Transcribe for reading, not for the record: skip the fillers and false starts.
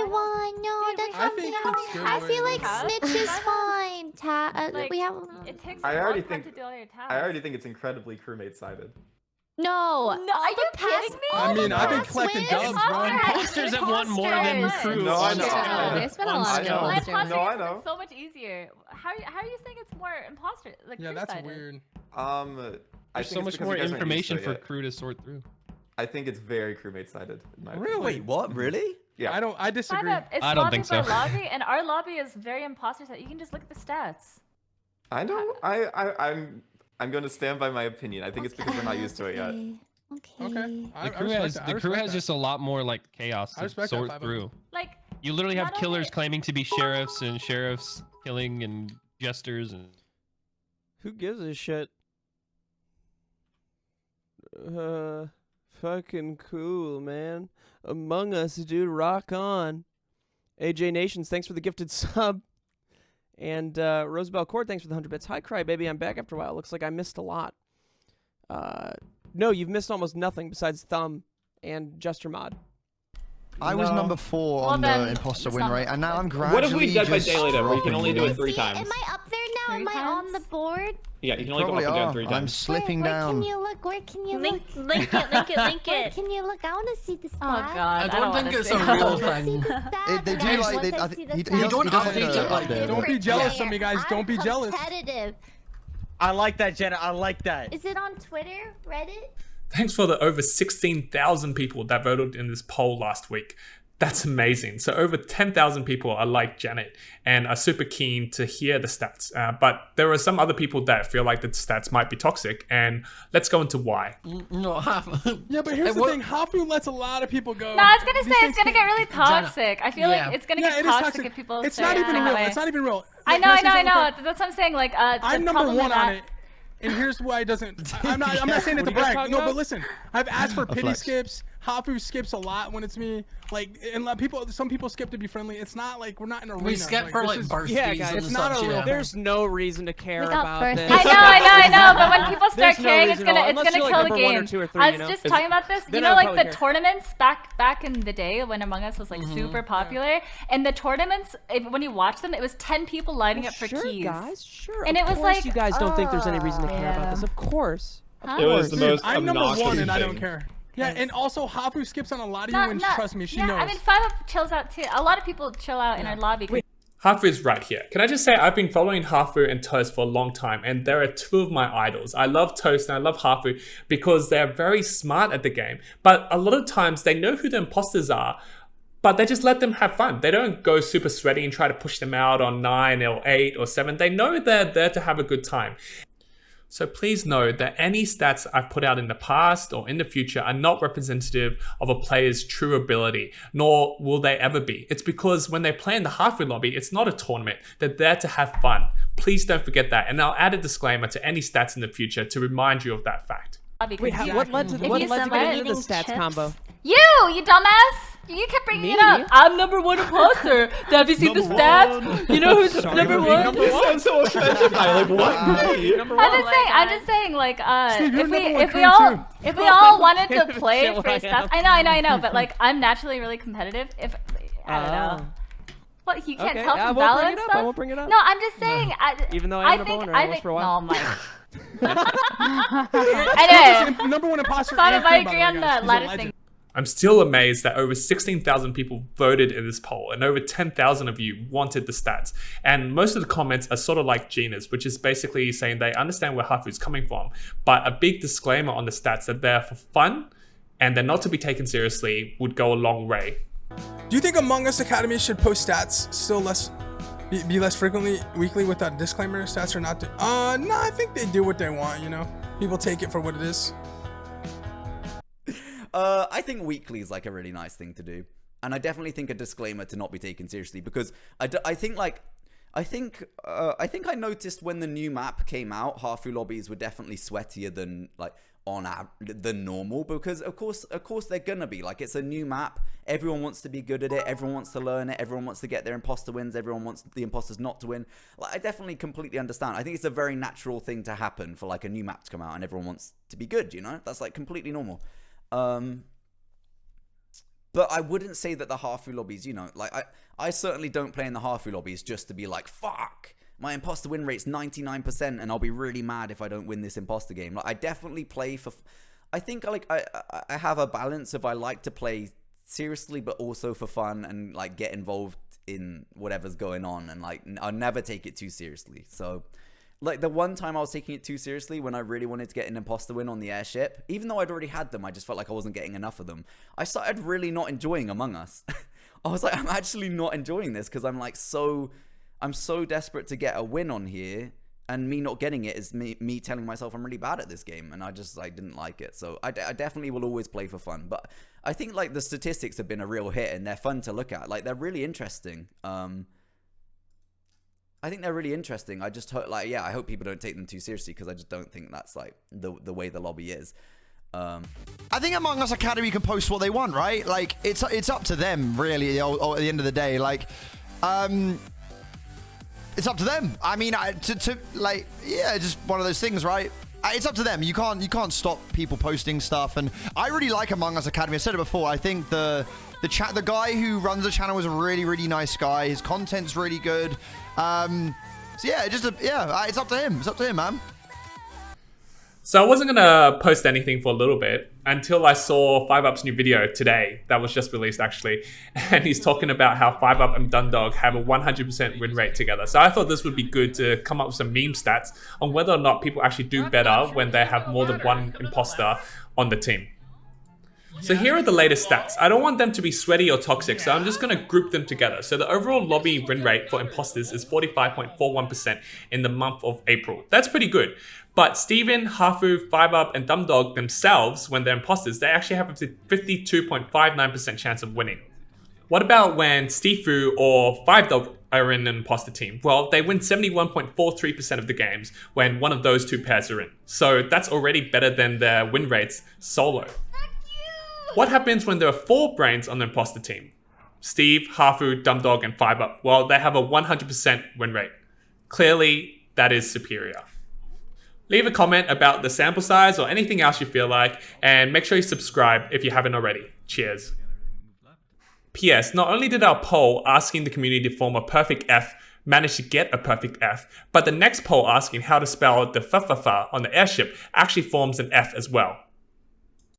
everyone. No, that's I think it's good. I feel like Tab? snitch is fine. Like, We have. It takes I a already long time think- to do all your tasks. I already think it's incredibly crewmate-sided. No, No, are you kidding me? I mean, I've been past collecting wins dubs, bro. Imposters have won more than Imposters. crew. No, I on know. Star. There's been a lot of I know. imposters. Imposter No, I games have know. been so much easier. How are you saying it's more imposter? Like Yeah, that's crew-sided? weird. I There's think so it's much because more you guys aren't used to information it for yet. crew to sort through. I think it's very crewmate-sided. in my opinion. Really? Wait, what? Really? Yeah. I disagree. Kind of. It's I don't lobby think by so. lobby, and our lobby is very imposter set. You can just look at the stats. I know. I'm going to stand by my opinion. I think it's because we're not used to it yet. Okay. I The crew respect has that. I the crew respect has that. just a lot more like chaos I to respect that, sort 500. through. Like, You literally have not killers only- claiming to be sheriffs and sheriffs killing and jesters and Who gives a shit? Fucking cool, man. Among Us, dude, rock on. AJ Nations, thanks for the gifted sub. And Rosabelle Cord, thanks for the 100 bits. Hi, Crybaby, I'm back after a while. Looks like I missed a lot. No, you've missed almost nothing besides Thumb and Jester Mod. I was number 4 Well, on then, the imposter it's win not rate, and now I'm What gradually if we Dead by just Daylight it, where you can dropping only do it it? 3 times? Am I up there now? Am 3 I on times? the board? Yeah, you can only go up Probably and down are. 3 I'm times. slipping Where down. can you look? Where can you Link, look? link it, link it, link Where it. can you look? I want to see the stats. Oh god, I don't think wanna it's see a that. real I want to see thing. the stats. They do guys. like- Once they- I I see think- the he stats, don't I'm update gonna it like be that. Don't be different jealous player. of me, guys. Don't be I'm jealous. competitive. I like that, Jenna. I like that. Is it on Twitter, Reddit? Thanks for the over 16,000 people that voted in this poll last week. That's amazing. So over 10,000 people are like Janet and are super keen to hear the stats. But there are some other people that feel like the stats might be toxic, and let's go into why. No, Yeah, but here's the thing. HAFU lets a lot of people go. No, I was gonna These say things it's gonna can't- get really toxic. I feel Yeah. like it's gonna Yeah, get it is toxic toxic. if people It's start not even acting real. that way. It's not even real. I Look, know, can I say know. something? That's what I'm saying. Like, I'm the number problem 1 with on that- it. And here's why it doesn't. I'm not saying it to What are you guys brag. talking No, about? but listen. I've asked for pity flex. skips. HAFU skips a lot when it's me. Like, and some people skip to be friendly. It's not like we're not in a arena. we skip for this like is- birthdays Yeah, and guys, it's not such, a real yeah. thing. There's no reason to care We got about birthdays. this. I know. But when people start There's no caring, it's reason at all, gonna unless you're, like, kill the number 1 or game. 2 or 3, I you was know? just talking about this. You Then know, I'll like probably the care. tournaments back in the day when Among Us was like super popular, and the tournaments, when you watch them, it was 10 people lining up for Sure, keys. guys, sure. And of it was course like, you guys don't think there's any reason to care about yeah. this. Of course. Of It was course. the Dude, most I'm number obnoxious 1 and I don't thing. care. Yeah, and also HAFU skips on a lot of you, and trust me, she knows. I mean, 5UP chills out too. A lot of people chill out in our lobby. HAFU is right here. Can I just say I've been following HAFU and Toast for a long time, and there are 2 of my idols. I love Toast and I love HAFU because they're very smart at the game, but a lot of times they know who the imposters are, but they just let them have fun. They don't go super sweaty and try to push them out on 9 or 8 or 7. They know they're there to have a good time. So please know that any stats I've put out in the past or in the future are not representative of a player's true ability, nor will they ever be. It's because when they play in the HAFU lobby, it's not a tournament. They're there to have fun. Please don't forget that, and I'll add a disclaimer to any stats in the future to remind you of that fact. Lobby Wait, what led to If what you led to somebody getting into the eating stats chips. combo? You dumbass! You kept bringing it Me? up. I'm number 1 imposter. Have you seen the stats? You know who's number 1? You sound so offended by like what? Me? I'm just saying, like, Steve, you're if number 1 we crew, all too. if we all wanted to Chill play for out. stuff, I know, but like, I'm naturally really competitive. If I don't know, what you can't Okay, tell I from won't bring Valorant it up. stuff. I won't bring it up. No, I'm just saying. Even though I am I a think, boner, I was for a while. No, Mike. It's Anyway, number 1 imposter. thought and if I crew, by agree the on way, the guys. She's a ladder legend. thing. I'm still amazed that over 16,000 people voted in this poll and over 10,000 of you wanted the stats. And most of the comments are sort of like Gina's, which is basically saying they understand where HAFU is coming from, but a big disclaimer on the stats that they're for fun and they're not to be taken seriously would go a long way. Do you think Among Us Academy should post stats still be less frequently, weekly with that disclaimer? Stats are not. No, I think they do what they want. You know, people take it for what it is. I think weekly is like a really nice thing to do, and I definitely think a disclaimer to not be taken seriously because I think I noticed when the new map came out, HAFU lobbies were definitely sweatier than like than normal because of course they're gonna be. Like, it's a new map, everyone wants to be good at it, everyone wants to learn it, everyone wants to get their imposter wins, everyone wants the imposters not to win. Like, I definitely completely understand. I think it's a very natural thing to happen for like a new map to come out and everyone wants to be good, you know? That's like completely normal. But I wouldn't say that the HAFU lobbies, you know, like I certainly don't play in the HAFU lobbies just to be like, fuck, my imposter win rate's 99% and I'll be really mad if I don't win this imposter game. Like I definitely play for, I think like I have a balance of I like to play seriously but also for fun and like get involved in whatever's going on, and like I'll never take it too seriously. So like the one time I was taking it too seriously when I really wanted to get an imposter win on the airship, even though I'd already had them, I just felt like I wasn't getting enough of them. I started really not enjoying Among Us. I was like, I'm actually not enjoying this because I'm so desperate to get a win on here, and me not getting it is me telling myself I'm really bad at this game, and I didn't like it. So I definitely will always play for fun. But I think like the statistics have been a real hit, and they're fun to look at. Like they're really interesting. I think they're really interesting. I just hope, like, yeah, I hope people don't take them too seriously because I just don't think that's like the way the lobby is. I think Among Us Academy can post what they want, right? Like it's up to them really. At the end of the day, like. It's up to them. I mean, like, yeah, just one of those things, right? It's up to them. You can't stop people posting stuff. And I really like Among Us Academy. I said it before. I think the guy who runs the channel is a really, really nice guy. His content's really good. So yeah, it's up to him. It's up to him, man. So I wasn't gonna post anything for a little bit until I saw 5UP's new video today that was just released actually, and he's talking about how 5UP and Dundog have a 100% win rate together. So I thought this would be good to come up with some meme stats on whether or not people actually do better when they have more than one imposter on the team. So here are the latest stats. I don't want them to be sweaty or toxic, so I'm just going to group them together. So the overall lobby win rate for imposters is 45.41% in the month of April. That's pretty good. But Steven, HAFU, 5UP, and Dundog themselves, when they're imposters, they actually have a 52.59% chance of winning. What about when STeFU or 5Dog are in an imposter team? Well, they win 71.43% of the games when one of those two pairs are in. So that's already better than their win rates solo. What happens when there are 4 brains on the imposter team? Steve, HAFU, Dundog, and 5UP. Well, they have a 100% win rate. Clearly, that is superior. Leave a comment about the sample size or anything else you feel like, and make sure you subscribe if you haven't already. Cheers. P.S. Not only did our poll asking the community to form a perfect F manage to get a perfect F, but the next poll asking how to spell the f on the airship actually forms an F as well.